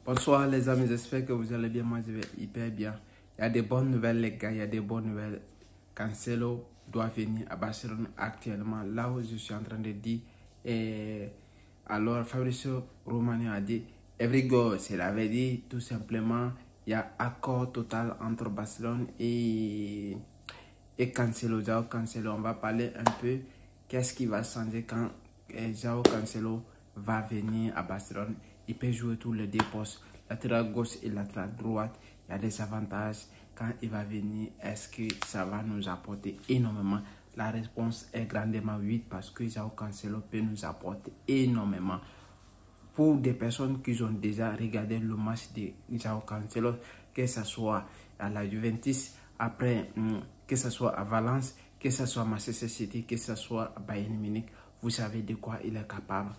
Bonsoir les amis, j'espère que vous allez bien. Moi je vais hyper bien. Il y a des bonnes nouvelles les gars, il y a des bonnes nouvelles. Cancelo doit venir à Barcelone actuellement, là où je suis en train de dire. Et alors Fabrizio Romano a dit, every goal, c'est l'avait dit tout simplement, il y a accord total entre Barcelone et Cancelo. Joao Cancelo, on va parler un peu qu'est-ce qui va changer quand Joao Cancelo va venir à Barcelone. Il peut jouer tous les deux postes, latéral gauche et latéral droite. Il y a des avantages quand il va venir. Est-ce que ça va nous apporter énormément? La réponse est grandement oui, parce que Joao Cancelo peut nous apporter énormément. Pour des personnes qui ont déjà regardé le match de Joao Cancelo, que ce soit à la Juventus, après, que ce soit à Valence, que ce soit à Manchester City, que ce soit à Bayern Munich, vous savez de quoi il est capable.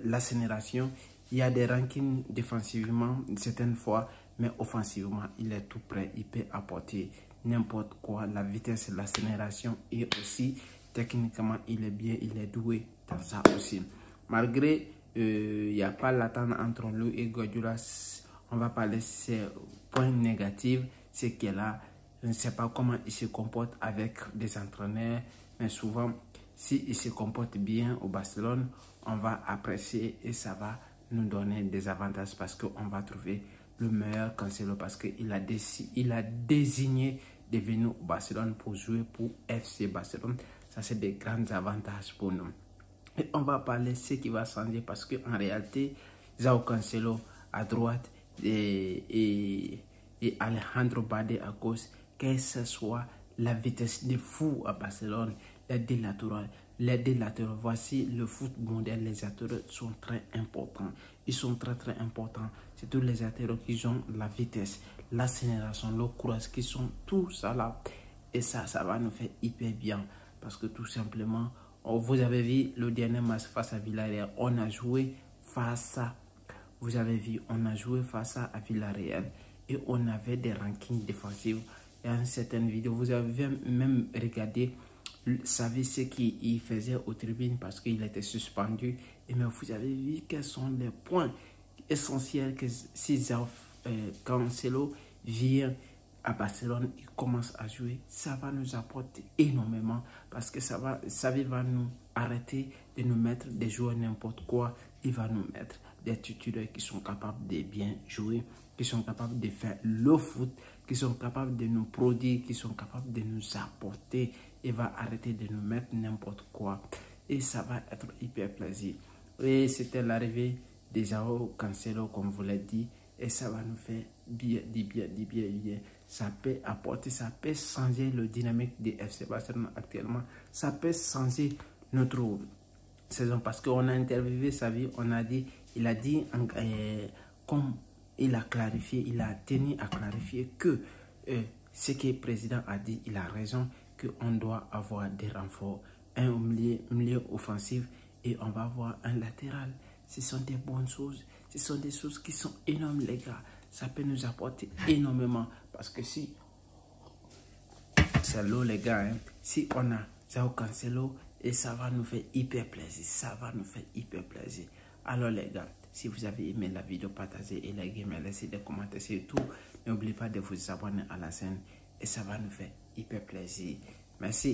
L'accélération, il y a des rankings défensivement certaines fois, mais offensivement, il est tout prêt. Il peut apporter n'importe quoi, la vitesse, l'accélération, et aussi techniquement, il est bien, il est doué dans ça aussi. Malgré il n'y a pas l'attente entre lui et Guardiola, on va parler de ses points négatifs, c'est qu'il a, je ne sais pas comment il se comporte avec des entraîneurs, mais souvent, s'il se comporte bien au Barcelone, on va apprécier et ça va nous donner des avantages parce qu'on va trouver le meilleur Cancelo, parce qu'il a désigné de venir au Barcelone pour jouer pour FC Barcelone. Ça, c'est des grands avantages pour nous. Et on va parler de ce qui va changer parce qu'en réalité, Joao Cancelo à droite et Alejandro Balde à gauche, que ce soit la vitesse de fou à Barcelone, les deux latéraux, voici le foot moderne, les latéraux sont très importants. Ils sont très importants. C'est tous les latéraux qui ont la vitesse, l'accélération, le courage, qui sont tout ça là. Et ça va nous faire hyper bien parce que tout simplement, vous avez vu le dernier match face à Villarreal, on a joué face à, vous avez vu, on a joué face à Villarreal et on avait des rankings défensifs. Il y a une certaine vidéo, vous avez même regardé, savez ce qu'il faisait aux tribunes parce qu'il était suspendu. Et mais vous avez vu quels sont les points essentiels que si Joao Cancelo vient à Barcelone, il commence à jouer, ça va nous apporter énormément parce que ça va nous arrêter de nous mettre des joueurs n'importe quoi. Il va nous mettre des titulaires qui sont capables de bien jouer, qui sont capables de faire le foot, qui sont capables de nous produire, qui sont capables de nous apporter. Il va arrêter de nous mettre n'importe quoi et ça va être hyper plaisir. Et c'était l'arrivée de Joao Cancelo, comme vous l'avez dit, et ça va nous faire bien. Ça peut apporter, ça peut changer le dynamique de FC Barcelone actuellement. Ça peut changer notre saison parce qu'on a interviewé sa vie, il a dit comme il a clarifié, il a tenu à clarifier que ce que le président a dit, il a raison, qu'on doit avoir des renforts, un milieu offensif et on va avoir un latéral. Ce sont des bonnes choses, ce sont des choses qui sont énormes les gars. Ça peut nous apporter énormément parce que si c'est l'eau les gars, si on a Joao Cancelo, et ça va nous faire hyper plaisir, ça va nous faire hyper plaisir. Alors les gars, si vous avez aimé la vidéo, partagez et likez, mais laissez des commentaires surtout. N'oubliez pas de vous abonner à la chaîne et ça va nous faire hyper plaisir. Merci.